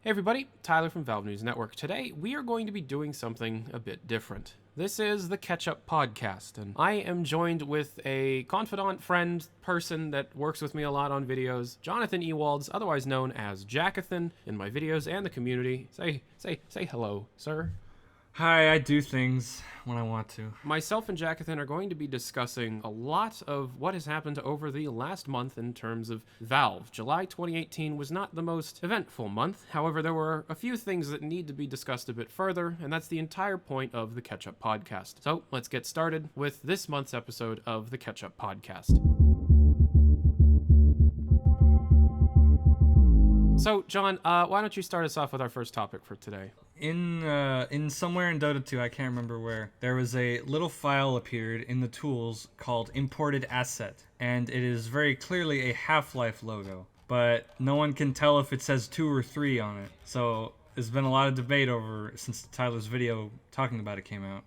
Hey everybody, Tyler from Valve News Network. Today, we are going to be doing something a bit different. This is the Ketchup Podcast, and I am joined with a confidant, friend, person that works with me a lot on videos, Jackathan Ewalds, otherwise known as Jackathan, in my videos and the community. Say hello, sir. Hi, I do things when I want to. Myself and Jackathan are going to be discussing a lot of what has happened over the last month in terms of Valve. July 2018 was not the most eventful month. However, there were a few things that need to be discussed a bit further, and that's the entire point of the Ketchup Podcast. So let's get started with this month's episode of the Ketchup Podcast. So, John, why don't you start us off with our first topic for today? In somewhere in Dota 2, I can't remember where, there was a little file appeared in the tools called imported asset, and it is very clearly a Half-Life logo, but no one can tell if it says 2 or 3 on it. So there's been a lot of debate over since Tyler's video talking about it came out.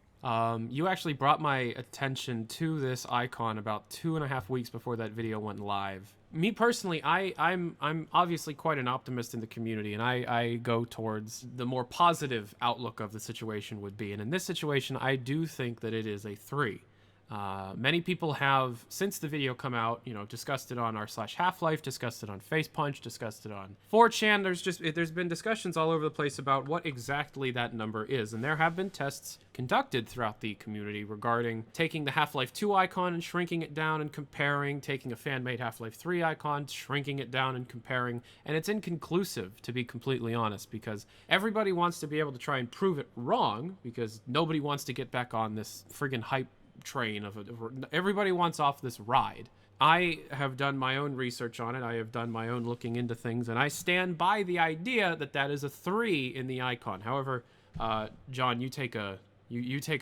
You actually brought my attention to this icon about 2.5 weeks before that video went live. Me personally, I'm obviously quite an optimist in the community, and I go towards the more positive outlook of the situation would be. And in this situation, I do think that it is a 3. Many people have, since the video come out, discussed it on r/Half-Life, discussed it on Facepunch, discussed it on 4chan. There's been discussions all over the place about what exactly that number is, and there have been tests conducted throughout the community regarding taking the Half-Life 2 icon and shrinking it down and comparing, taking a fan-made Half-Life 3 icon, shrinking it down and comparing, and it's inconclusive, to be completely honest, because everybody wants to be able to try and prove it wrong, because nobody wants to get back on this friggin' hype train everybody wants off this ride. I have done my own research on it. I have done my own looking into things, and I stand by the idea that that is a 3 in the icon. However, John, you take a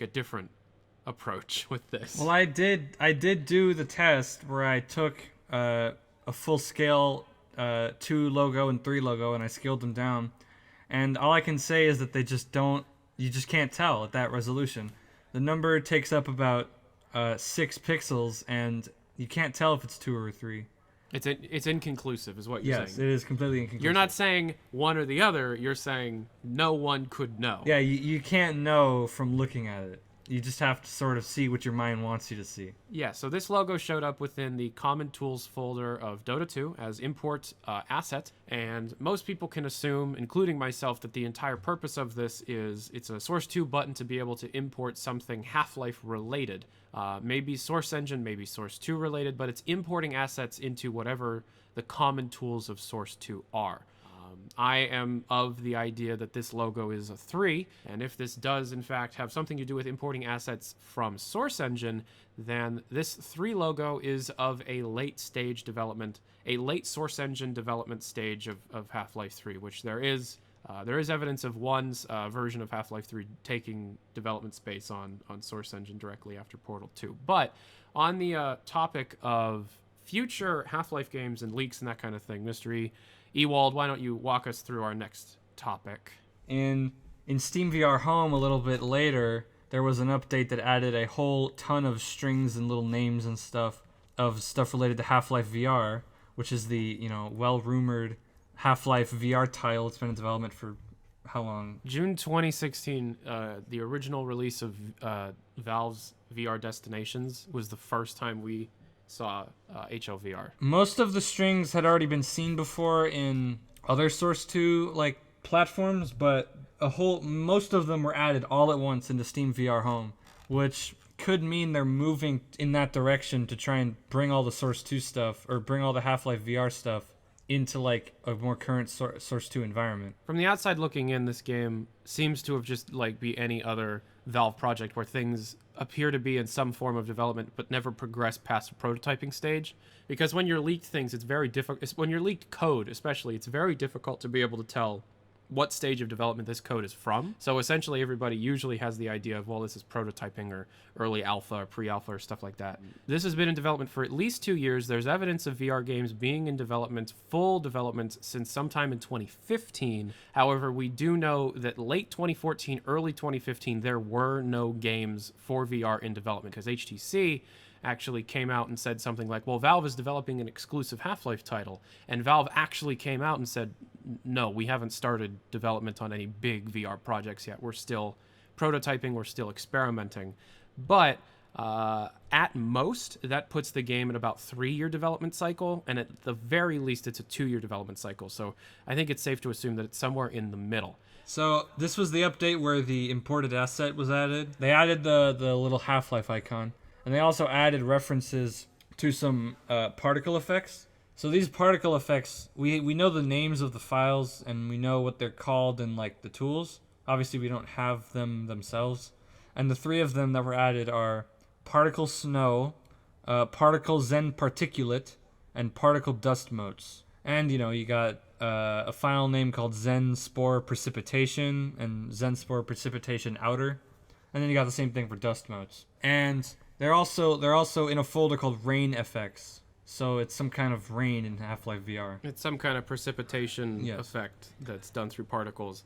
different approach with this. Well, I did do the test where I took a full scale 2 logo and 3 logo, and I scaled them down, and all I can say is that you just can't tell at that resolution. The number takes up about 6 pixels, and you can't tell if it's 2 or 3. It's inconclusive, is what you're saying. Yes, it is completely inconclusive. You're not saying one or the other. You're saying no one could know. Yeah, you can't know from looking at it. You just have to sort of see what your mind wants you to see. Yeah, so this logo showed up within the Common Tools folder of Dota 2 as import asset, and most people can assume, including myself, that the entire purpose of this is it's a Source 2 button to be able to import something Half-Life related. Maybe Source Engine, maybe Source 2 related, but it's importing assets into whatever the common tools of Source 2 are. I am of the idea that this logo is a 3, and if this does in fact have something to do with importing assets from Source Engine, then this 3 logo is of a late stage development, a late Source Engine development stage of Half-Life 3, which there is evidence of one's version of Half-Life 3 taking development space on Source Engine directly after Portal 2. But on the topic of future Half-Life games and leaks and that kind of thing, Mr. Ewald, why don't you walk us through our next topic? In SteamVR Home a little bit later, there was an update that added a whole ton of strings and little names and stuff related to Half-Life VR, which is the well-rumored Half-Life VR title. It's been in development for how long? June 2016, the original release of Valve's VR Destinations was the first time we saw HLVR. Most of the strings had already been seen before in other Source 2 platforms, but most of them were added all at once into Steam VR Home, which could mean they're moving in that direction to try and bring all the Source 2 stuff, or bring all the Half-Life VR stuff into a more current Source 2 environment. From the outside looking in, this game seems to have just be any other Valve project where things appear to be in some form of development but never progress past a prototyping stage. Because when you're leaked things, it's very difficult. When you're leaked code, especially, it's very difficult to be able to tell what stage of development this code is from. So essentially everybody usually has the idea of, well, this is prototyping or early alpha or pre-alpha or stuff like that. This has been in development for at least 2 years. There's evidence of VR games being in development, full development, since sometime in 2015. However, we do know that late 2014, early 2015, there were no games for VR in development because HTC actually came out and said something like, well, Valve is developing an exclusive Half-Life title. And Valve actually came out and said, no, we haven't started development on any big VR projects yet. We're still prototyping, we're still experimenting. But at most, that puts the game at about 3-year development cycle, and at the very least, it's a 2-year development cycle. So I think it's safe to assume that it's somewhere in the middle. So this was the update where the imported asset was added. They added the little Half-Life icon, and they also added references to some particle effects. So these particle effects, we know the names of the files, and we know what they're called in like the tools. Obviously, we don't have them themselves. And the 3 of them that were added are particle snow, particle zen particulate, and particle dust motes. And, you got a file name called Zen Spore Precipitation and Zen Spore Precipitation Outer. And then you got the same thing for dust motes. And they're also in a folder called Rain FX. So it's some kind of rain in Half-Life VR. It's some kind of precipitation effect that's done through particles.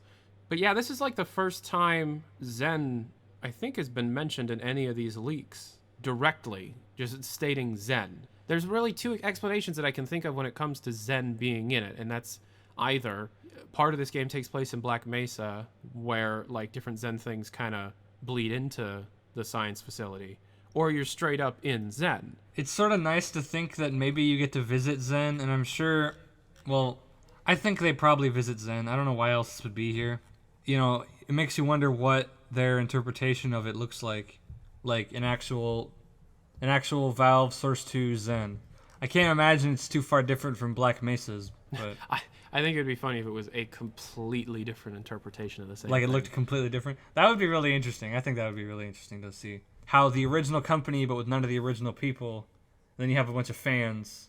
But yeah, this is like the first time Zen, I think, has been mentioned in any of these leaks directly, just stating Zen. There's really 2 explanations that I can think of when it comes to Zen being in it, and that's either part of this game takes place in Black Mesa, where like different Zen things kind of bleed into the science facility, or you're straight up in Zen. It's sort of nice to think that maybe you get to visit Zen, and I'm sure, well, I think they probably visit Zen. I don't know why else this would be here. It makes you wonder what their interpretation of it looks like an actual Valve Source 2 Zen. I can't imagine it's too far different from Black Mesa's, but I think it'd be funny if it was a completely different interpretation of the same like thing. It looked completely different. That would be really interesting. I think that would be really interesting to see how the original company, but with none of the original people, then you have a bunch of fans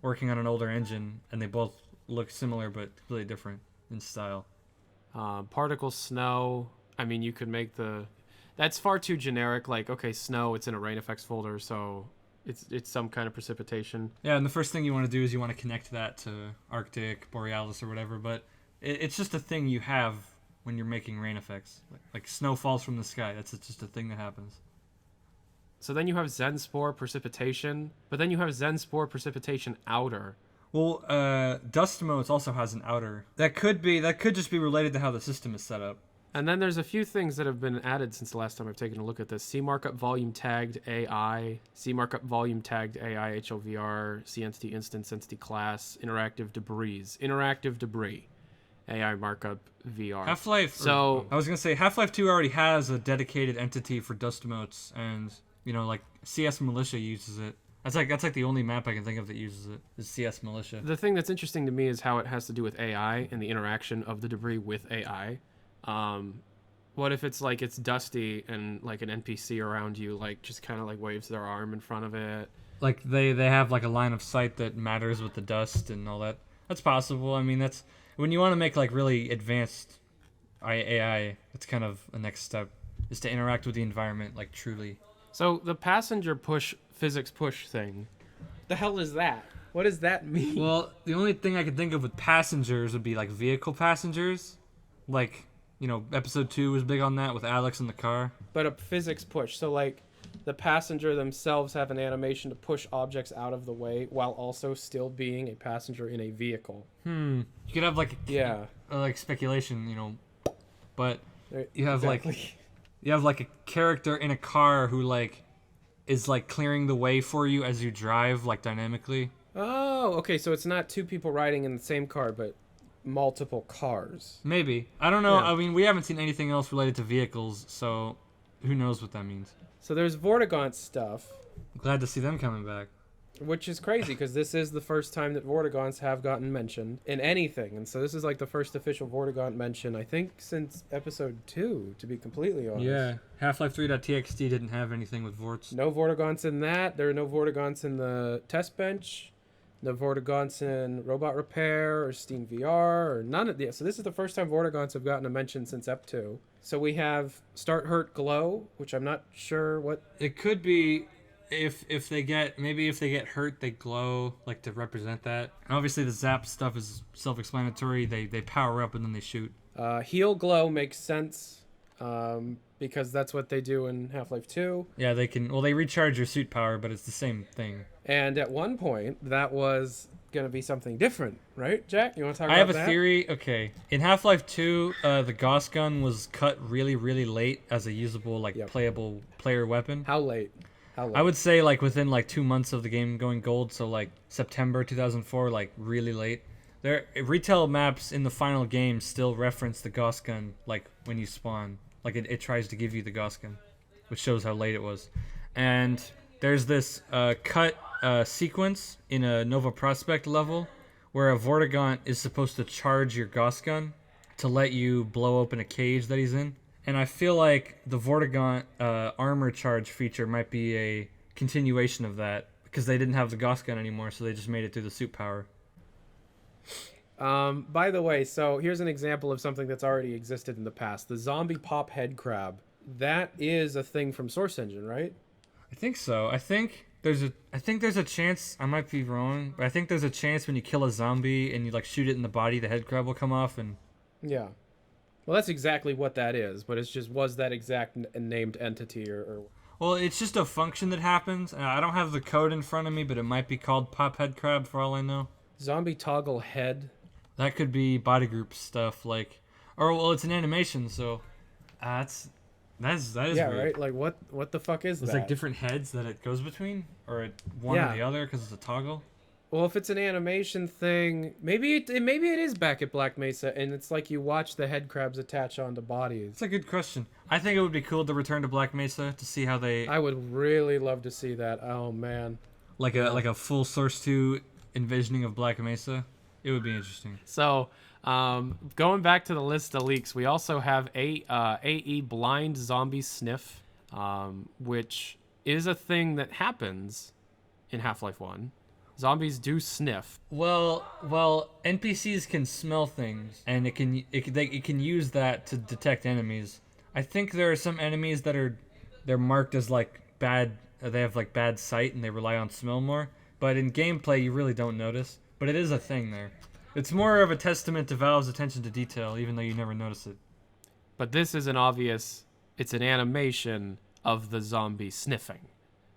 working on an older engine, and they both look similar but completely different in style. Particle snow. I mean, you could make that's far too generic. Like, okay, snow, it's in a rain effects folder, so it's some kind of precipitation. Yeah, and the first thing you want to do is you want to connect that to Arctic, Borealis, or whatever, but it's just a thing you have when you're making rain effects. Like snow falls from the sky. That's just a thing that happens. So then you have Zen Spore Precipitation, but then you have Zen Spore Precipitation Outer. Well, Dust Motes also has an outer. That could just be related to how the system is set up. And then there's a few things that have been added since the last time I've taken a look at this. C markup volume tagged AI, C markup volume tagged AI, HLVR, C entity instance, entity class, interactive debris, AI markup VR. Half-Life. So I was gonna say Half-Life 2 already has a dedicated entity for dust motes, and like CS Militia uses it. That's like the only map I can think of that uses it is CS Militia. The thing that's interesting to me is how it has to do with AI and the interaction of the debris with AI. What if it's like it's dusty and like an NPC around you like just kind of like waves their arm in front of it? Like they have like a line of sight that matters with the dust and all that. That's possible. I mean, that's when you want to make like really advanced AI. That's kind of a next step is to interact with the environment like truly. So the passenger physics push thing, the hell is that? What does that mean? Well, the only thing I could think of with passengers would be like vehicle passengers, like. Episode 2 was big on that with Alex in the car. But a physics push. So, like, the passenger themselves have an animation to push objects out of the way while also still being a passenger in a vehicle. You could have, like, like speculation, but you have, like a character in a car who, like, is, like, clearing the way for you as you drive, like, dynamically. Oh, okay, so it's not 2 people riding in the same car, but multiple cars. Maybe. I don't know. Yeah. I mean, we haven't seen anything else related to vehicles, so who knows what that means. So there's Vortigaunt stuff. Glad to see them coming back. Which is crazy, because this is the first time that Vortigaunts have gotten mentioned in anything. And so this is like the first official Vortigaunt mention, I think, since episode 2, to be completely honest. Yeah. Half-Life 3.txt didn't have anything with Vorts. No Vortigaunts in that. There are no Vortigaunts in the test bench. No Vortigaunts in Robot Repair or Steam VR or none of the. So this is the first time Vortigaunts have gotten a mention since Ep 2. So we have Start Hurt Glow, which I'm not sure what. It could be if they get hurt, they glow, like to represent that. And obviously the zap stuff is self-explanatory. They power up and then they shoot. Heal Glow makes sense. because that's what they do in Half-Life 2. Yeah, they can. Well, they recharge your suit power, but it's the same thing. And at one point, that was going to be something different, right, Jack? You want to talk I about have that? a theory. Okay, in Half-Life 2, the Gauss gun was cut really, really late as a usable, like, playable player weapon. How late? I would say like within like 2 months of the game going gold, so like September 2004, like really late. There, retail maps in the final game still reference the Gauss gun, like when you spawn. Like it tries to give you the Gauss gun, which shows how late it was. And there's this cut sequence in a Nova Prospect level where a Vortigaunt is supposed to charge your Gauss gun to let you blow open a cage that he's in. And I feel like the Vortigaunt armor charge feature might be a continuation of that because they didn't have the Gauss gun anymore, so they just made it through the suit power. By the way, so here's an example of something that's already existed in the past. The zombie pop head crab. That is a thing from Source Engine, right? I think so. I think there's a chance, I might be wrong, but I think there's a chance when you kill a zombie and you like shoot it in the body, the head crab will come off and yeah. Well, that's exactly what that is, but it's just, was that exact named entity or... Well, it's just a function that happens. I don't have the code in front of me, but it might be called pop head crab for all I know. Zombie toggle head. That could be body group stuff, like, or well, it's an animation, so that is yeah, weird. right. Like what the fuck is that? It's like different heads that it goes between, or one or the other, because it's a toggle. Well, if it's an animation thing, maybe it is back at Black Mesa, and it's like you watch the head crabs attach onto bodies. It's a good question. I think it would be cool to return to Black Mesa to see how they. I would really love to see that. Oh man. Like a full Source 2 envisioning of Black Mesa. It would be interesting. So, going back to the list of leaks, we also have a.a. blind zombie sniff, which is a thing that happens in Half-Life 1. Zombies do sniff. Well, NPCs can smell things, and it can use that to detect enemies. I think there are some enemies that they're marked as like bad. They have like bad sight, and they rely on smell more. But in gameplay, you really don't notice. But it is a thing there. It's more of a testament to Valve's attention to detail, even though you never notice it. But this is it's an animation of the zombie sniffing.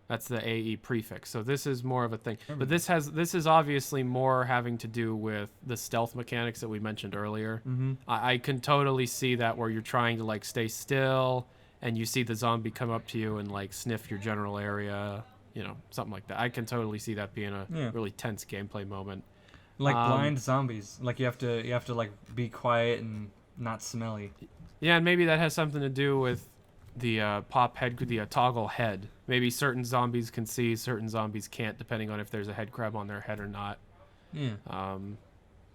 That's the AE prefix. So this is more of a thing. But this is obviously more having to do with the stealth mechanics that we mentioned earlier. Mm-hmm. I can totally see that where you're trying to like stay still and you see the zombie come up to you and like sniff your general area, something like that. I can totally see that being a really tense gameplay moment. Like blind zombies. Like you have to like be quiet and not smelly. Yeah, and maybe that has something to do with the pop head, the toggle head. Maybe certain zombies can see, certain zombies can't, depending on if there's a head crab on their head or not. Yeah. I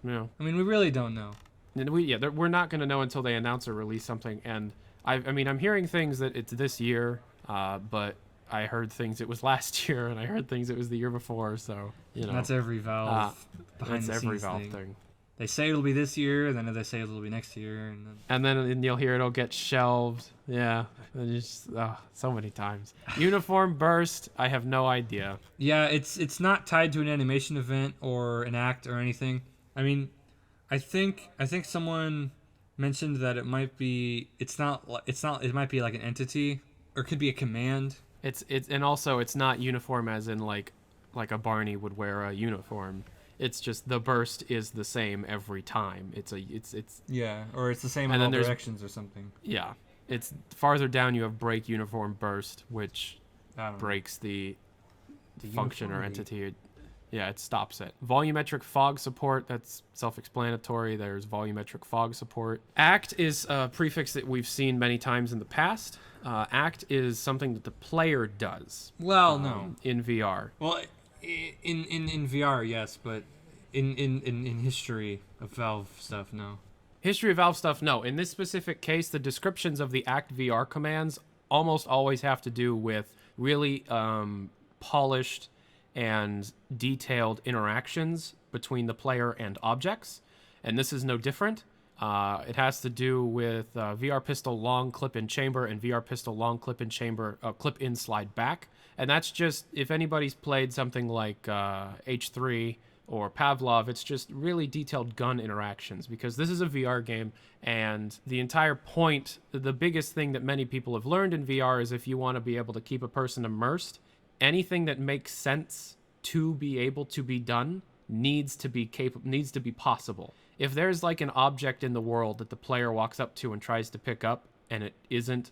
mean, we really don't know. And we're not going to know until they announce or release something. And I'm hearing things that it's this year, but I heard things it was last year, and I heard things it was the year before. So that's every Valve behind the scenes thing. They say it'll be this year, and then they say it'll be next year, and then you'll hear it'll get shelved. Yeah, just so many times. Uniform burst. I have no idea. Yeah, it's not tied to an animation event or an act or anything. I mean, I think someone mentioned that it might be. It's not. It might be like an entity, or it could be a command. And also it's not uniform as in like a Barney would wear a uniform. It's just the burst is the same every time. It's yeah, or it's the same in all directions or something. Yeah, it's farther down you have break uniform burst, which breaks the function or entity. Yeah, it stops it. Volumetric fog support, that's self-explanatory. There's volumetric fog support. Act is a prefix that we've seen many times in the past. Act is something that the player does. Well, no. In VR. Well, in VR, yes, but in history of Valve stuff, no. History of Valve stuff, no. In this specific case, the descriptions of the Act VR commands almost always have to do with really polished and detailed interactions between the player and objects, and this is no different. It has to do with VR pistol long clip-in chamber and VR pistol long clip-in chamber, clip-in slide back. And that's just, if anybody's played something like H3 or Pavlov. It's just really detailed gun interactions, because this is a VR game, and the entire point, the biggest thing that many people have learned in VR is if you want to be able to keep a person immersed, anything that makes sense to be able to be done needs to be possible. If there's like an object in the world that the player walks up to and tries to pick up and it isn't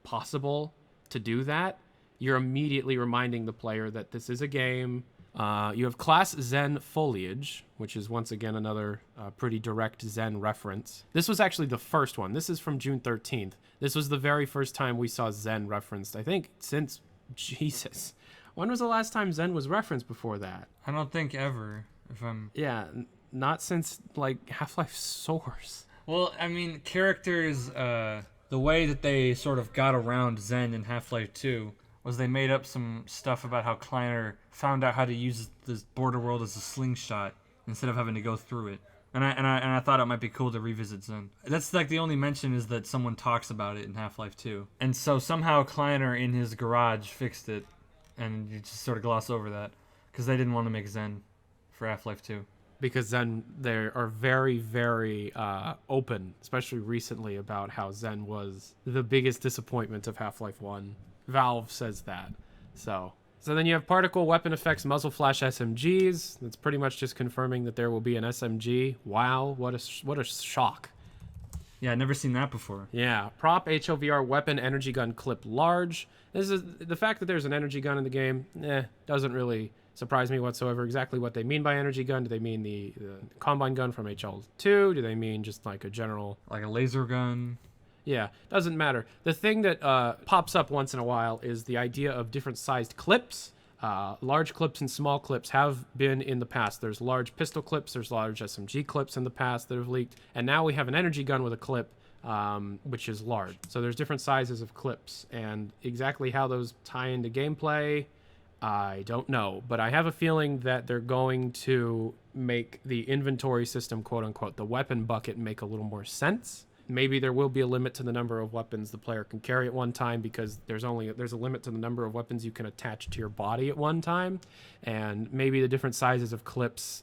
possible to do that, you're immediately reminding the player that this is a game. You have Class Zen Foliage, which is once again another pretty direct Zen reference. This was actually the first one. This is from June 13th. This was the very first time we saw Zen referenced, I think, since Jesus. When was the last time Zen was referenced before that? I don't think ever, if I'm... Yeah, not since, like, Half-Life Source. Well, I mean, characters, the way that they sort of got around Zen in Half-Life 2 was they made up some stuff about how Kleiner found out how to use this border world as a slingshot instead of having to go through it. And I thought it might be cool to revisit Zen. That's like the only mention is that someone talks about it in Half-Life 2. And so somehow Kleiner in his garage fixed it, and you just sort of gloss over that because they didn't want to make Zen for Half-Life 2. Because Zen, they are very, very open, especially recently, about how Zen was the biggest disappointment of Half-Life 1. Valve says that. So then you have particle weapon effects, muzzle flash SMGs. That's pretty much just confirming that there will be an SMG. Wow, what a shock. Yeah, I've never seen that before. Yeah, prop HLVR weapon energy gun clip large. This is the fact that there's an energy gun in the game. Doesn't really surprise me whatsoever. Exactly what they mean by energy gun? Do they mean the Combine gun from HL2? Do they mean just like a general, like a laser gun? Yeah, doesn't matter. The thing that pops up once in a while is the idea of different sized clips. Large clips and small clips have been in the past. There's large pistol clips, there's large SMG clips in the past that have leaked, and now we have an energy gun with a clip, which is large. So there's different sizes of clips, and exactly how those tie into gameplay, I don't know. But I have a feeling that they're going to make the inventory system, quote unquote, the weapon bucket, make a little more sense. Maybe there will be a limit to the number of weapons the player can carry at one time, because there's a limit to the number of weapons you can attach to your body at one time, and maybe the different sizes of clips.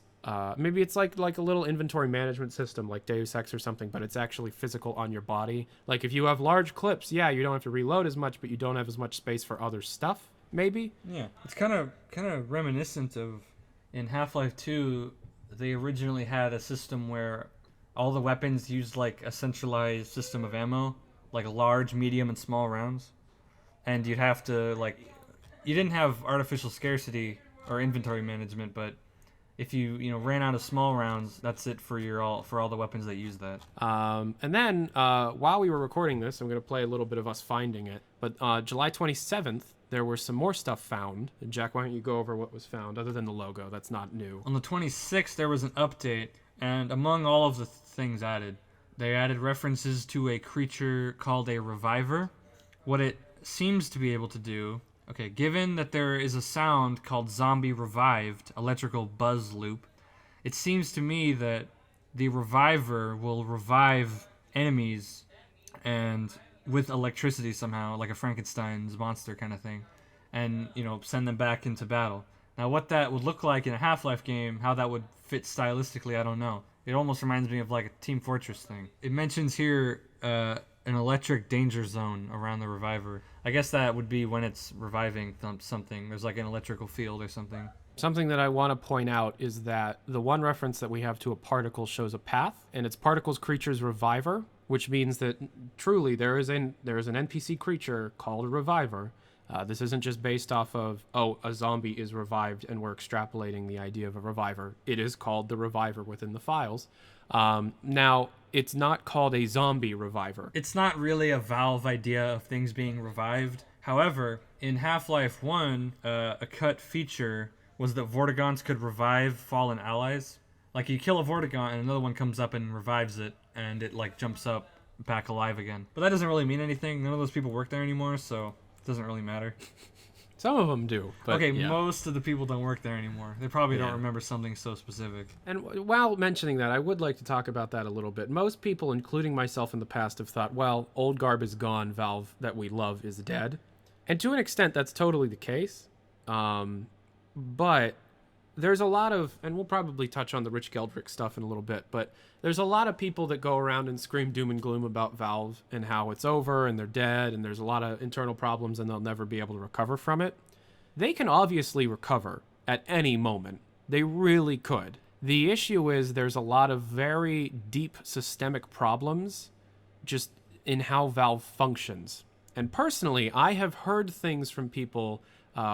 Maybe it's like a little inventory management system like Deus Ex or something, but it's actually physical on your body. Like if you have large clips, yeah, you don't have to reload as much, but you don't have as much space for other stuff. Maybe. Yeah, it's kind of reminiscent of in Half-Life 2. They originally had a system where all the weapons used like a centralized system of ammo, like large, medium, and small rounds. And you'd have to you didn't have artificial scarcity or inventory management, but if you ran out of small rounds, that's it for all the weapons that use that. And then while we were recording this, I'm going to play a little bit of us finding it. But July 27th, there were some more stuff found. Jack, why don't you go over what was found, other than the logo? That's not new. On the 26th, there was an update, and among all of the things added, they added references to a creature called a reviver. What it seems to be able to do, given that there is a sound called zombie revived, electrical buzz loop, it seems to me that the reviver will revive enemies and with electricity somehow, like a Frankenstein's monster kind of thing, and send them back into battle. Now what that would look like in a Half-Life game, how that would fit stylistically, I don't know. It almost reminds me of like a Team Fortress thing. It mentions here an electric danger zone around the reviver. I guess that would be when it's reviving something. There's like an electrical field or something. Something that I want to point out is that the one reference that we have to a particle shows a path, and it's Particle's creature's reviver, which means that truly there is an NPC creature called a reviver. This isn't just based off of, a zombie is revived and we're extrapolating the idea of a reviver. It is called the reviver within the files. Now, it's not called a zombie reviver. It's not really a Valve idea of things being revived. However, in Half-Life 1, a cut feature was that Vortigons could revive fallen allies. Like, you kill a Vortigon and another one comes up and revives it, and it, jumps up back alive again. But that doesn't really mean anything. None of those people work there anymore, so it doesn't really matter. Some of them do. But yeah. Most of the people don't work there anymore. They probably don't remember something so specific. And while mentioning that, I would like to talk about that a little bit. Most people, including myself in the past, have thought, well, old garb is gone, Valve that we love is dead. And to an extent, that's totally the case. But there's a lot of, and we'll probably touch on the Rich Geldrick stuff in a little bit, but there's a lot of people that go around and scream doom and gloom about Valve and how it's over and they're dead and there's a lot of internal problems and they'll never be able to recover from it. They can obviously recover at any moment. They really could. The issue is there's a lot of very deep systemic problems just in how Valve functions. And personally, I have heard things from people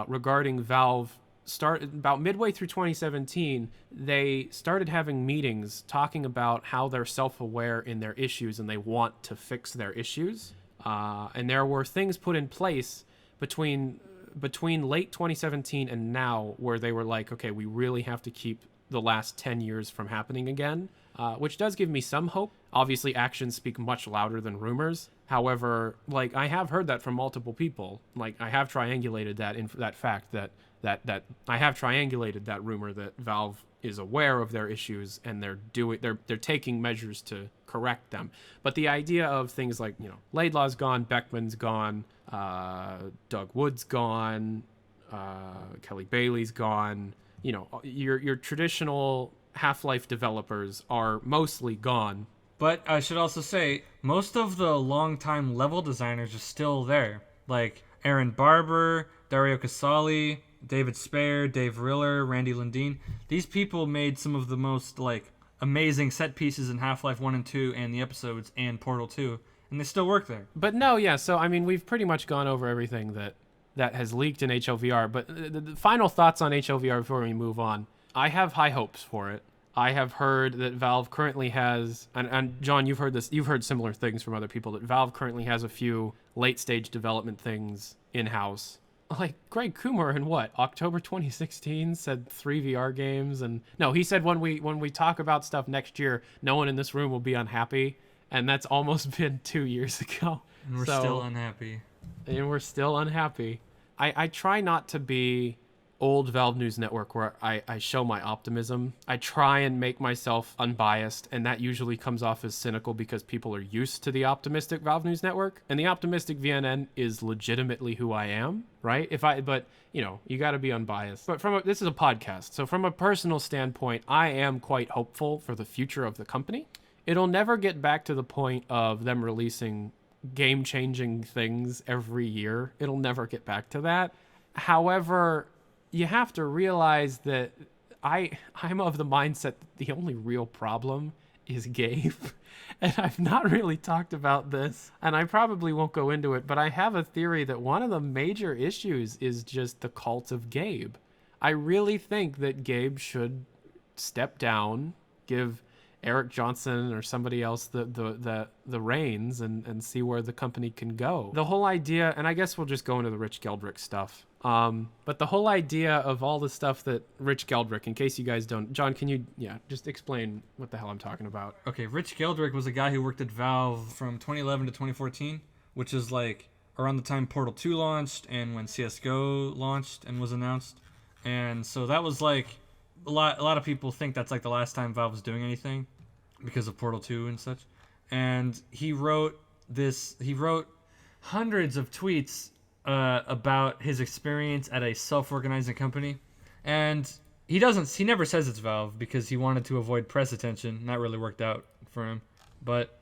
regarding Valve. About midway through 2017, they started having meetings talking about how they're self-aware in their issues and they want to fix their issues. And there were things put in place between late 2017 and now where they were like, okay, we really have to keep the last 10 years from happening again, which does give me some hope. Obviously, actions speak much louder than rumors. However, like, I have heard that from multiple people. Like, I have triangulated that fact that I have triangulated that rumor that Valve is aware of their issues and they're taking measures to correct them. But the idea of things like, Laidlaw's gone, Beckman's gone, Doug Wood's gone, Kelly Bailey's gone, your traditional Half-Life developers are mostly gone. But I should also say, most of the longtime level designers are still there. Like Aaron Barber, Dario Casali, David Spare, Dave Riller, Randy Lundeen. These people made some of the most amazing set pieces in Half-Life 1 and 2 and the episodes and Portal 2, and they still work there. But no, yeah, so I mean, we've pretty much gone over everything that has leaked in HLVR, but the final thoughts on HLVR before we move on. I have high hopes for it. I have heard that Valve currently has, and John, you've heard similar things from other people, that Valve currently has a few late-stage development things in-house. Like Greg Coomer in October 2016 said 3 VR games, and no, he said when we talk about stuff next year, no one in this room will be unhappy, and that's almost been 2 years ago. And we're still unhappy. And we're still unhappy. I try not to be old Valve News Network where I show my optimism. I try and make myself unbiased, and that usually comes off as cynical because people are used to the optimistic Valve News Network, and the optimistic VNN is legitimately who I am, right? But you got to be unbiased. But this is a podcast, so from a personal standpoint, I am quite hopeful for the future of the company. It'll never get back to the point of them releasing game-changing things every year. It'll never get back to that. However, you have to realize that I'm of the mindset that the only real problem is Gabe. And I've not really talked about this, and I probably won't go into it, but I have a theory that one of the major issues is just the cult of Gabe. I really think that Gabe should step down, give Eric Johnson or somebody else the reins and see where the company can go. The whole idea, and I guess we'll just go into the Rich Geldrick stuff. But the whole idea of all the stuff that Rich Geldrick, in case you guys don't, John, can you, just explain what the hell I'm talking about? Okay, Rich Geldrick was a guy who worked at Valve from 2011 to 2014, which is around the time Portal 2 launched and when CSGO launched and was announced. And so that was a lot of people think that's the last time Valve was doing anything because of Portal 2 and such. And he wrote hundreds of tweets about his experience at a self-organizing company. And he never says it's Valve because he wanted to avoid press attention. That really worked out for him. But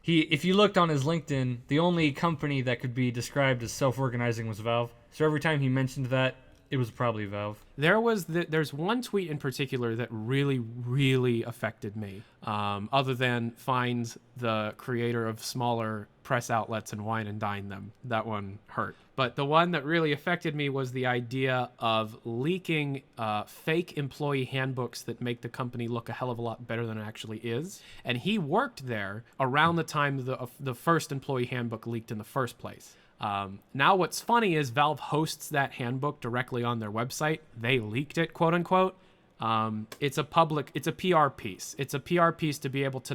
if you looked on his LinkedIn, the only company that could be described as self-organizing was Valve. So every time he mentioned that, it was probably Valve. There's one tweet in particular that really, really affected me. Other than find the creator of smaller press outlets and wine and dine them. That one hurt. But the one that really affected me was the idea of leaking fake employee handbooks that make the company look a hell of a lot better than it actually is. And he worked there around the time the first employee handbook leaked in the first place. Now what's funny is Valve hosts that handbook directly on their website. They leaked it, quote unquote. It's a PR piece. It's a PR piece to be able to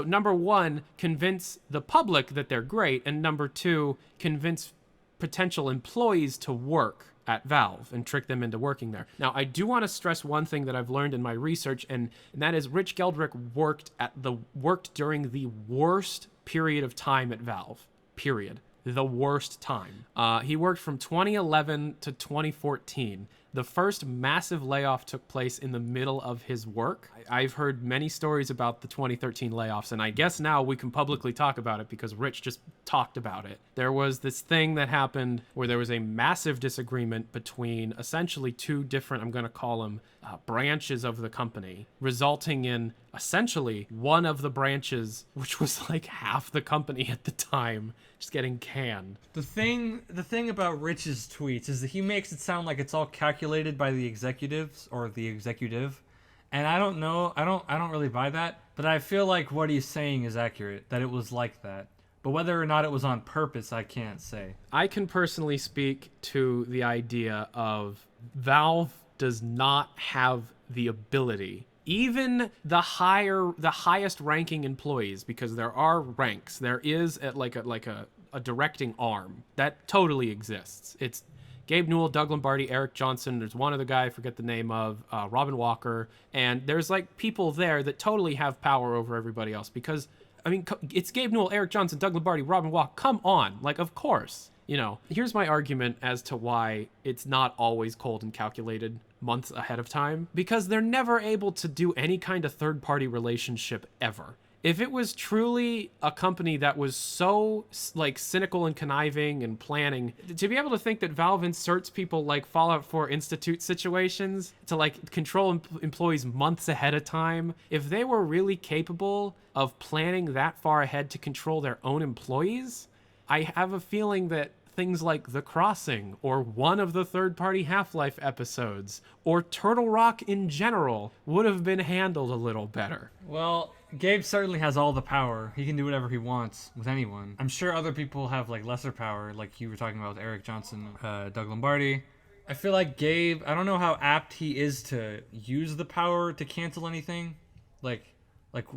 number one, convince the public that they're great, and number two, convince potential employees to work at Valve and trick them into working there. Now, I do want to stress one thing that I've learned in my research, and that is Rich Geldrick worked during the worst period of time at Valve. Period. The worst time. He worked from 2011 to 2014. the first massive layoff took place in the middle of his work. I've heard many stories about the 2013 layoffs, and I guess now we can publicly talk about it because Rich just talked about it. There was this thing that happened where there was a massive disagreement between essentially two different, I'm going to call them branches of the company, resulting in essentially one of the branches, which was like half the company at the time, just getting canned. The thing about Rich's tweets is that he makes it sound like it's all calculated by the executives or the executive. And I don't know, I don't really buy that, but I feel like what he's saying is accurate, that it was like that. But whether or not it was on purpose, I can't say. I can personally speak to the idea of Valve does not have the ability, even the highest ranking employees, because there are ranks. There is a directing arm that totally exists. It's Gabe Newell, Doug Lombardi, Eric Johnson. There's one other guy I forget the name of, Robin Walker, and there's like people there that totally have power over everybody else because, I mean, it's Gabe Newell, Eric Johnson, Doug Lombardi, Robin Walker. Come on, like, of course. You know, here's my argument as to why it's not always cold and calculated months ahead of time, because they're never able to do any kind of third-party relationship ever. If it was truly a company that was so like cynical and conniving and planning, to be able to think that Valve inserts people like Fallout 4 Institute situations to like control employees months ahead of time, if they were really capable of planning that far ahead to control their own employees, I have a feeling that things like The Crossing or one of the third-party Half-Life episodes or Turtle Rock in general would have been handled a little better. Well, Gabe certainly has all the power. He can do whatever he wants with anyone. I'm sure other people have like lesser power, like you were talking about with Eric Johnson, Doug Lombardi. I feel like Gabe, I don't know how apt he is to use the power to cancel anything. Like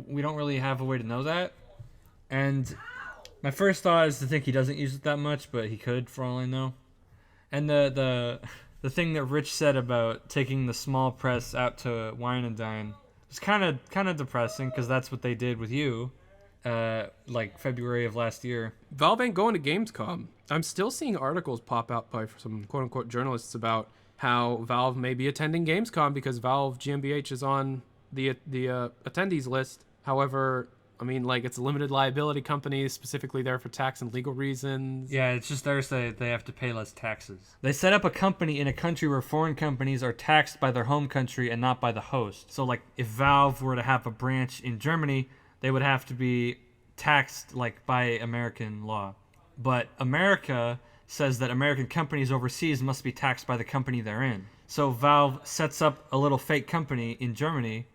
we don't really have a way to know that. And my first thought is to think he doesn't use it that much, but he could, for all I know. And the thing that Rich said about taking the small press out to wine and dine was kind of depressing, because that's what they did with you, like February of last year. Valve ain't going to Gamescom. I'm still seeing articles pop out by some quote-unquote journalists about how Valve may be attending Gamescom because Valve GmbH is on the attendees list. However, I mean, like, it's a limited liability company specifically there for tax and legal reasons. Yeah, it's just there so they have to pay less taxes. They set up a company in a country where foreign companies are taxed by their home country and not by the host. So, like, if Valve were to have a branch in Germany, they would have to be taxed, like, by American law. But America says that American companies overseas must be taxed by the company they're in. So Valve sets up a little fake company in Germany.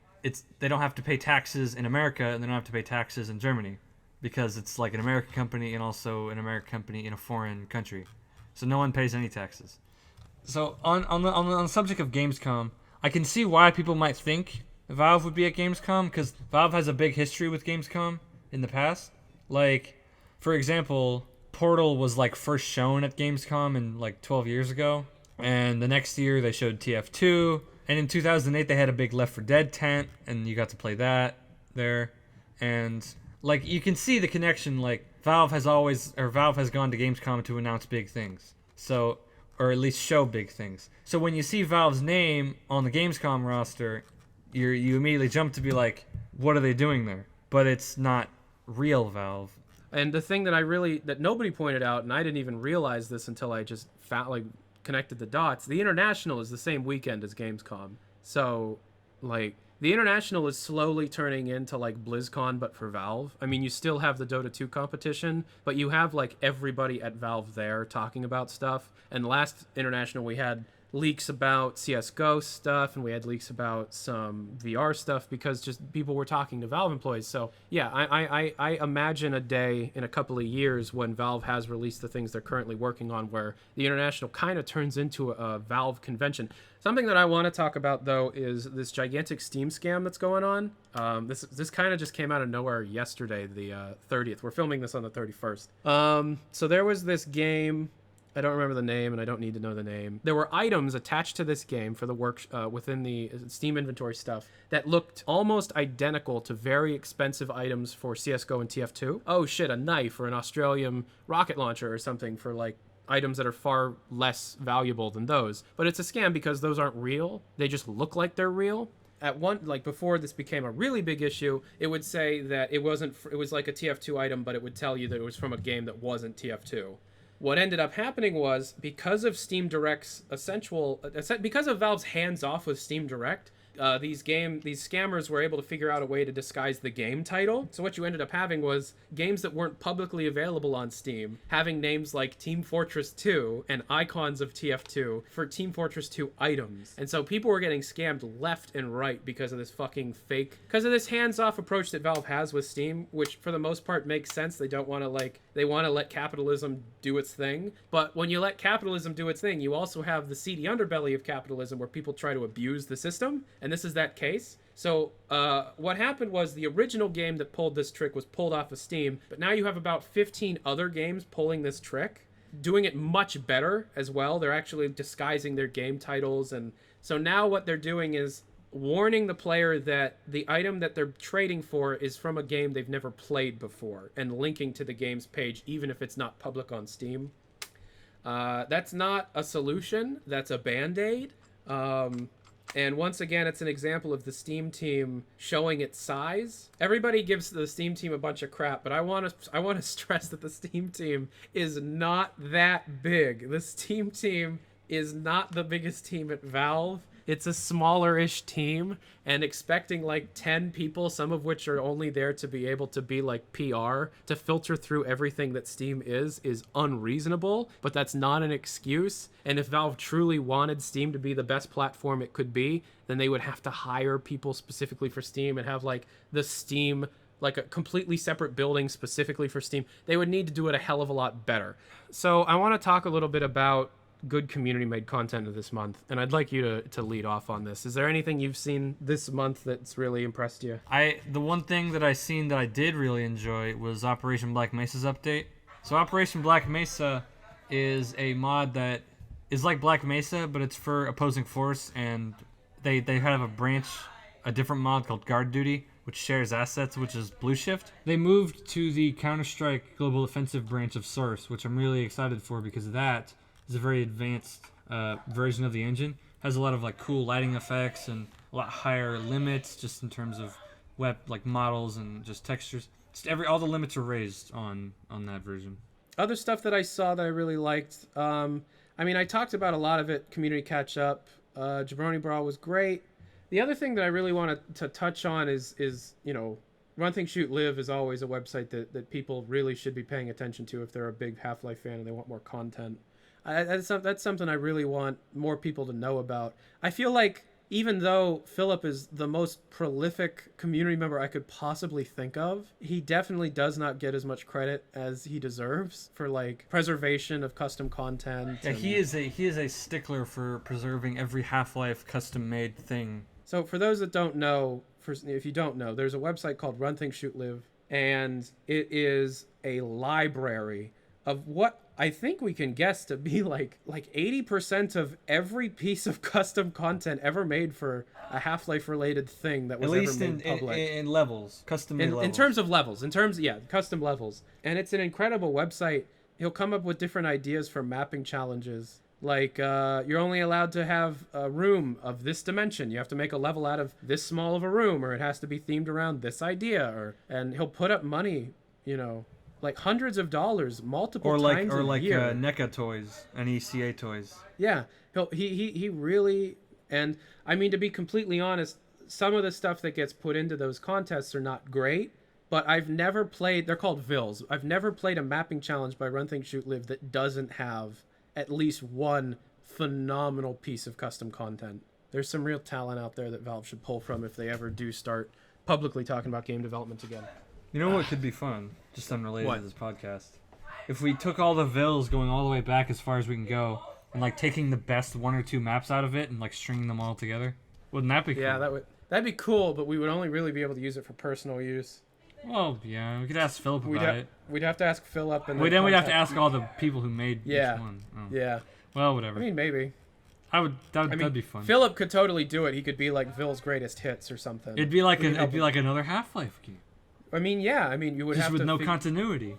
They don't have to pay taxes in America, and they don't have to pay taxes in Germany, because it's like an American company and also an American company in a foreign country. So no one pays any taxes. So on the subject of Gamescom, I can see why people might think Valve would be at Gamescom, because Valve has a big history with Gamescom in the past. Like, for example, Portal was like first shown at Gamescom in like 12 years ago, and the next year they showed TF2. And in 2008, they had a big Left 4 Dead tent, and you got to play that there. And, like, you can see the connection. Like, Valve has gone to Gamescom to announce big things. So, or at least show big things. So when you see Valve's name on the Gamescom roster, you immediately jump to be like, what are they doing there? But it's not real Valve. And the thing that nobody pointed out, and I didn't even realize this until I just connected the dots, the International is the same weekend as Gamescom. So, like, the International is slowly turning into like BlizzCon, but for Valve. I mean, you still have the Dota 2 competition, but you have like everybody at Valve there talking about stuff. And last International, we had leaks about CSGO stuff, and we had leaks about some VR stuff because just people were talking to Valve employees. So yeah, I imagine a day in a couple of years when Valve has released the things they're currently working on where the International kind of turns into a Valve convention. Something that I want to talk about, though, is this gigantic Steam scam that's going on. This kind of just came out of nowhere yesterday, the 30th. We're filming this on the 31st. So there was this game. I don't remember the name, and I don't need to know the name. There were items attached to this game for the work within the Steam inventory stuff that looked almost identical to very expensive items for CSGO and TF2. Oh shit, a knife or an Australian rocket launcher or something for like items that are far less valuable than those. But it's a scam because those aren't real. They just look like they're real. At one, like before this became a really big issue, it would say that it wasn't, it was like a TF2 item, but it would tell you that it was from a game that wasn't TF2. What ended up happening was, because of Steam Direct's because of Valve's hands off with Steam Direct, these scammers were able to figure out a way to disguise the game title. So what you ended up having was games that weren't publicly available on Steam having names like Team Fortress 2 and icons of TF2 for Team Fortress 2 items. And so people were getting scammed left and right because of this this hands-off approach that Valve has with Steam, which for the most part makes sense. They don't want to they want to let capitalism do its thing. But when you let capitalism do its thing, you also have the seedy underbelly of capitalism where people try to abuse the system. And this is that case. So what happened was the original game that pulled this trick was pulled off of Steam, but now you have about 15 other games pulling this trick, doing it much better as well. They're actually disguising their game titles, and so now what they're doing is warning the player that the item that they're trading for is from a game they've never played before, and linking to the game's page even if it's not public on Steam. That's not a solution. That's a Band-Aid. And once again, it's an example of the Steam team showing its size. Everybody gives the Steam team a bunch of crap, but I want to stress that the Steam team is not that big. The Steam team is not the biggest team at Valve. It's a smaller-ish team, and expecting like 10 people, some of which are only there to be able to be like PR, to filter through everything that Steam is unreasonable, but that's not an excuse. And if Valve truly wanted Steam to be the best platform it could be, then they would have to hire people specifically for Steam and have like the Steam, like a completely separate building specifically for Steam. They would need to do it a hell of a lot better. So I want to talk a little bit about good community-made content of this month, and I'd like you to lead off on this. Is there anything you've seen this month that's really impressed you? The one thing that I seen that I did really enjoy was Operation Black Mesa's update. So Operation Black Mesa is a mod that is like Black Mesa, but it's for opposing force, and they have a different mod called Guard Duty, which shares assets, which is Blue Shift. They moved to the Counter-Strike Global Offensive branch of Source, which I'm really excited for because that is a very advanced version of the engine. Has a lot of like cool lighting effects and a lot higher limits just in terms of models and just textures. All the limits are raised on that version. Other stuff that I saw that I really liked. I talked about a lot of it. Community Catch Up, Jabroni Brawl was great. The other thing that I really want to touch on is Run, Think, Shoot, Live is always a website that people really should be paying attention to if they're a big Half-Life fan and they want more content. That's something I really want more people to know about. I feel like even though Philip is the most prolific community member I could possibly think of, he definitely does not get as much credit as he deserves for like preservation of custom content. Yeah, he is a stickler for preserving every Half-Life custom-made thing. So for those that don't know, if you don't know, there's a website called Run, Think, Shoot, Live, and it is a library of what I think we can guess to be like 80% of every piece of custom content ever made for a Half-Life related thing that was ever made public. In levels, custom levels. In terms of levels, custom levels. And it's an incredible website. He'll come up with different ideas for mapping challenges. Like, you're only allowed to have a room of this dimension. You have to make a level out of this small of a room, or it has to be themed around this idea. And he'll put up money, like hundreds of dollars multiple times a year. NECA toys and ECA toys. Yeah, he really, and I mean, to be completely honest, some of the stuff that gets put into those contests are not great, but I've never played, they're called VILs. I've never played a mapping challenge by Run, Think, Shoot, Live that doesn't have at least one phenomenal piece of custom content. There's some real talent out there that Valve should pull from if they ever do start publicly talking about game development again. You know what could be fun, just unrelated to this podcast? If we took all the VILs going all the way back as far as we can go, and like taking the best one or two maps out of it and like stringing them all together. Wouldn't that be cool? Yeah, that'd be cool, but we would only really be able to use it for personal use. Well, yeah, we could ask Philip about it. We'd have to ask Philip, and then we'd have to ask all the people who made each one. Oh. Yeah. Well, whatever. I mean, maybe. That'd be fun. Philip could totally do it. He could be like Vil's greatest hits or something. It'd be like another Half-Life game. I mean, yeah. I mean, you would just have with to no continuity.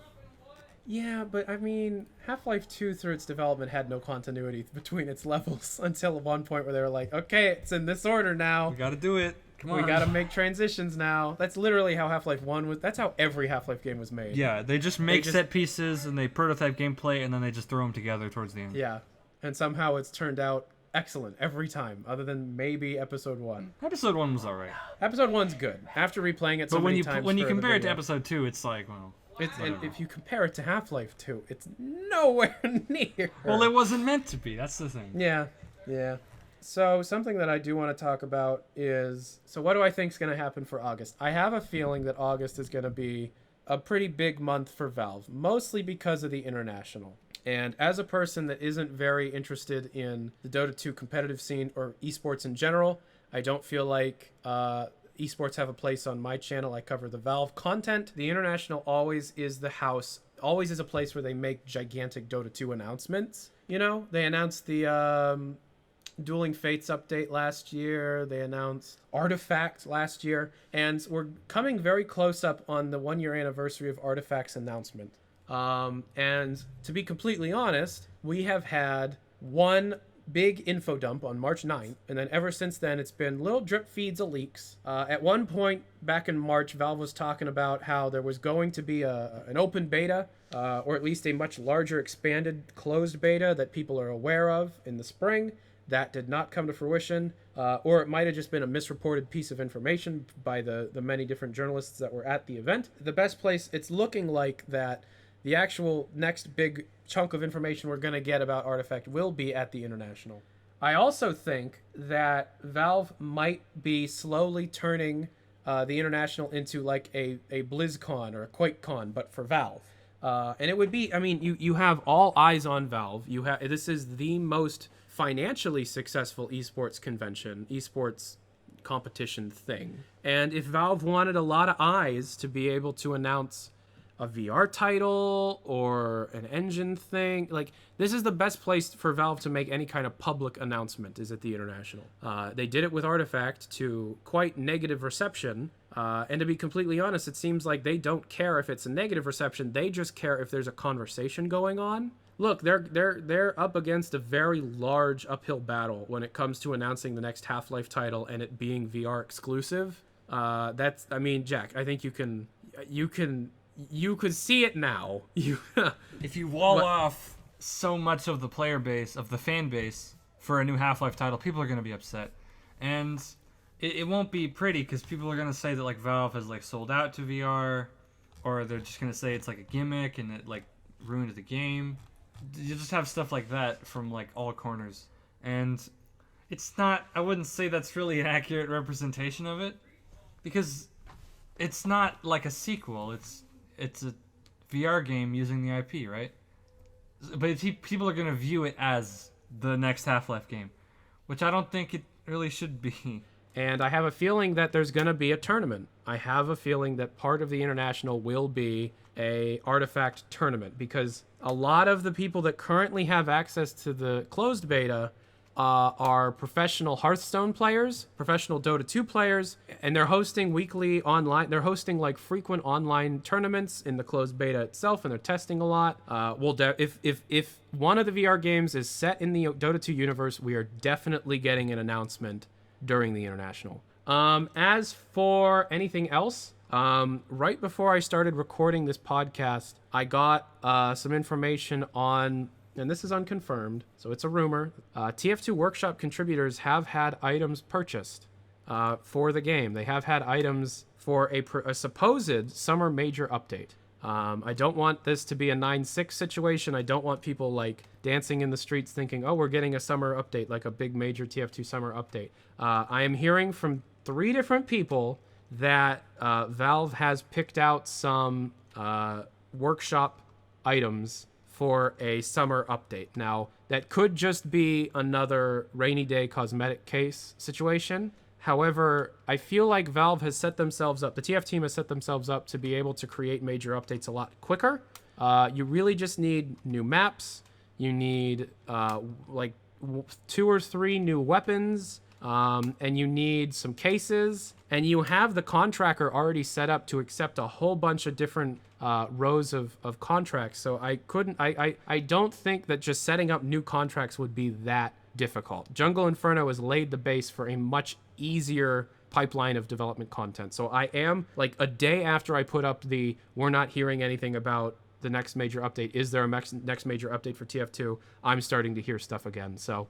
Yeah, but I mean, Half-Life 2 through its development had no continuity between its levels until one point where they were like, okay, it's in this order now. We gotta do it. Come on. We gotta make transitions now. That's literally how Half-Life 1 was. That's how every Half-Life game was made. Yeah, they just make set pieces and they prototype gameplay and then they just throw them together towards the end. Yeah, and somehow it's turned out excellent every time, other than maybe Episode 1. Episode 1 was alright. Episode 1's good. After replaying it so many times. But when you compare it to Episode 2, it's like, well... And if you compare it to Half-Life 2, it's nowhere near. Well, it wasn't meant to be. That's the thing. Yeah. So something that I do want to talk about is, so what do I think is going to happen for August? I have a feeling that August is going to be a pretty big month for Valve, mostly because of the international. And as a person that isn't very interested in the Dota 2 competitive scene or esports in general, I don't feel like esports have a place on my channel. I cover the Valve content. The international always is the house, always is a place where they make gigantic Dota 2 announcements. You know, they announced the Dueling Fates update last year. They announced Artifact last year. And we're coming very close up on the 1-year anniversary of Artifact's announcement. And to be completely honest, we have had one big info dump on March 9th, and then ever since then it's been little drip feeds of leaks. At one point back in March, Valve was talking about how there was going to be an open beta, or at least a much larger expanded closed beta that people are aware of in the spring. That did not come to fruition, or it might have just been a misreported piece of information by the many different journalists that were at the event. The best place, it's looking like that the actual next big chunk of information we're going to get about Artifact will be at the International. I also think that Valve might be slowly turning the International into like a BlizzCon or a QuakeCon, but for Valve. And it would be, I mean, you have all eyes on Valve. This is the most financially successful esports convention, esports competition thing. And if Valve wanted a lot of eyes to be able to announce a VR title or an engine thing, like, this is the best place for Valve to make any kind of public announcement, is at the International. They did it with Artifact to quite negative reception, and to be completely honest, it seems like they don't care if it's a negative reception. They just care if there's a conversation going on. Look, they're up against a very large uphill battle when it comes to announcing the next Half-Life title and it being VR exclusive. That's, I mean, Jack, I think you could see it now. If you wall off so much of the player base, of the fan base, for a new Half-Life title, people are going to be upset. And it won't be pretty, because people are going to say that, like, Valve has, like, sold out to VR, or they're just going to say it's, like, a gimmick and it, like, ruined the game. You just have stuff like that from, like, all corners. And it's not, I wouldn't say that's really an accurate representation of it, because it's not like a sequel. It's a VR game using the IP, right? But people are going to view it as the next Half-Life game, which I don't think it really should be. And I have a feeling that there's going to be a tournament. I have a feeling that part of the International will be a Artifact tournament, because a lot of the people that currently have access to the closed beta are professional Hearthstone players, professional Dota 2 players, and they're hosting weekly online. They're hosting like frequent online tournaments in the closed beta itself, and they're testing a lot. If one of the VR games is set in the Dota 2 universe, we are definitely getting an announcement during the International. As for anything else, right before I started recording this podcast, I got some information on, and this is unconfirmed, so it's a rumor. TF2 Workshop contributors have had items purchased for the game. They have had items for a supposed summer major update. I don't want this to be a 9-6 situation. I don't want people like dancing in the streets thinking, oh, we're getting a summer update, like a big major TF2 summer update. I am hearing from 3 different people that Valve has picked out some workshop items for a summer update. Now, that could just be another rainy day cosmetic case situation. However, I feel like Valve has set themselves up, the TF team has set themselves up to be able to create major updates a lot quicker. You really just need new maps. You need like 2 or 3 new weapons. and you need some cases, and you have the contractor already set up to accept a whole bunch of different rows of contracts. So I don't think that just setting up new contracts would be that difficult. Jungle Inferno has laid the base for a much easier pipeline of development content. So I am, like, a day after I put up the we're not hearing anything about the next major update, is there a next major update for TF2, I'm starting to hear stuff again. So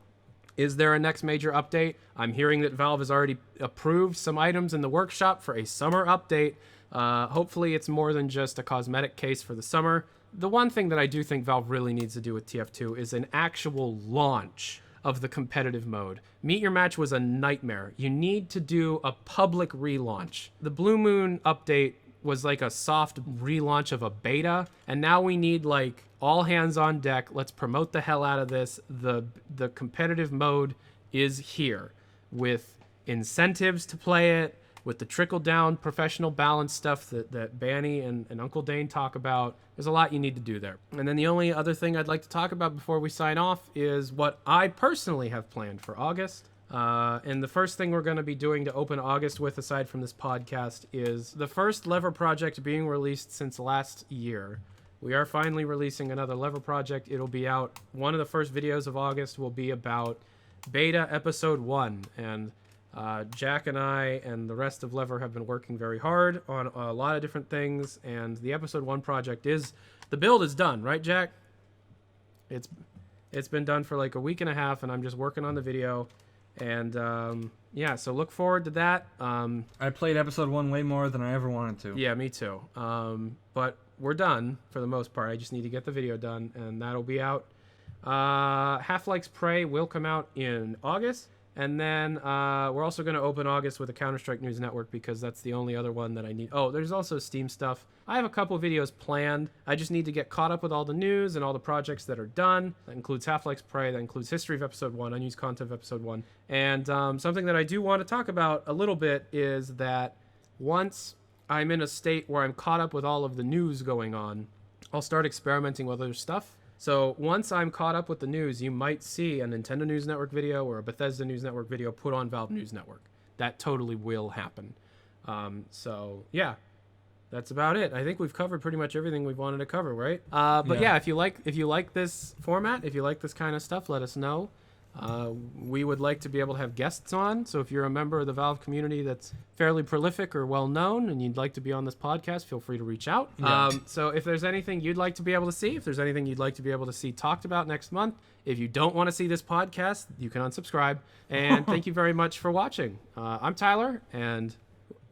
is there a next major update? I'm hearing that Valve has already approved some items in the workshop for a summer update. Hopefully it's more than just a cosmetic case for the summer. The one thing that I do think Valve really needs to do with TF2 is an actual launch of the competitive mode. Meet Your Match was a nightmare. You need to do a public relaunch. The Blue Moon update was like a soft relaunch of a beta, and now we need, like, all hands on deck. Let's promote the hell out of this. The competitive mode is here with incentives to play it, with the trickle down professional balance stuff that Banny and Uncle Dane talk about. There's a lot you need to do there. And then the only other thing I'd like to talk about before we sign off is what I personally have planned for August. And the first thing we're going to be doing to open August with, aside from this podcast, is the first Lever project being released since last year. We are finally releasing another Lever project. It'll be out. One of the first videos of August will be about Beta Episode 1. And Jack and I and the rest of Lever have been working very hard on a lot of different things. And the Episode 1 project is... the build is done, right, Jack? It's been done for like a week and a half, and I'm just working on the video. And yeah, so look forward to that. I played Episode 1 way more than I ever wanted to. Yeah, me too. But we're done for the most part. I just need to get the video done, and that'll be out. Half-Life's Prey will come out in August. And then we're also going to open August with a Counter-Strike News Network, because that's the only other one that I need. Oh, there's also Steam stuff. I have a couple videos planned. I just need to get caught up with all the news and all the projects that are done. That includes Half-Life's Prey. That includes History of Episode 1, Unused Content of Episode 1. And something that I do want to talk about a little bit is that once I'm in a state where I'm caught up with all of the news going on, I'll start experimenting with other stuff. So once I'm caught up with the news, you might see a Nintendo News Network video or a Bethesda News Network video put on Valve News Network. That totally will happen. So yeah, that's about it. I think we've covered pretty much everything we've wanted to cover, right? But yeah, if you like this format, if you like this kind of stuff, let us know. We would like to be able to have guests on. So if you're a member of the Valve community that's fairly prolific or well known and you'd like to be on this podcast, feel free to reach out. Yeah. So if there's anything you'd like to be able to see, if there's anything you'd like to be able to see talked about next month, if you don't want to see this podcast, you can unsubscribe. And thank you very much for watching. I'm Tyler, and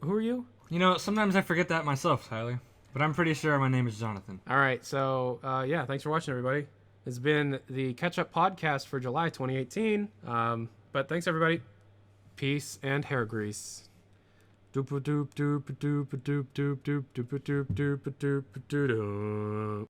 who are you? You know, sometimes I forget that myself, Tyler. But I'm pretty sure my name is Jonathan. All right. So yeah, thanks for watching, everybody. It's been the Ketchup Podcast for July 2018. But thanks, everybody. Peace and hair grease. Doop doop doop doop doop doop doop doop doop doop doop doop doop.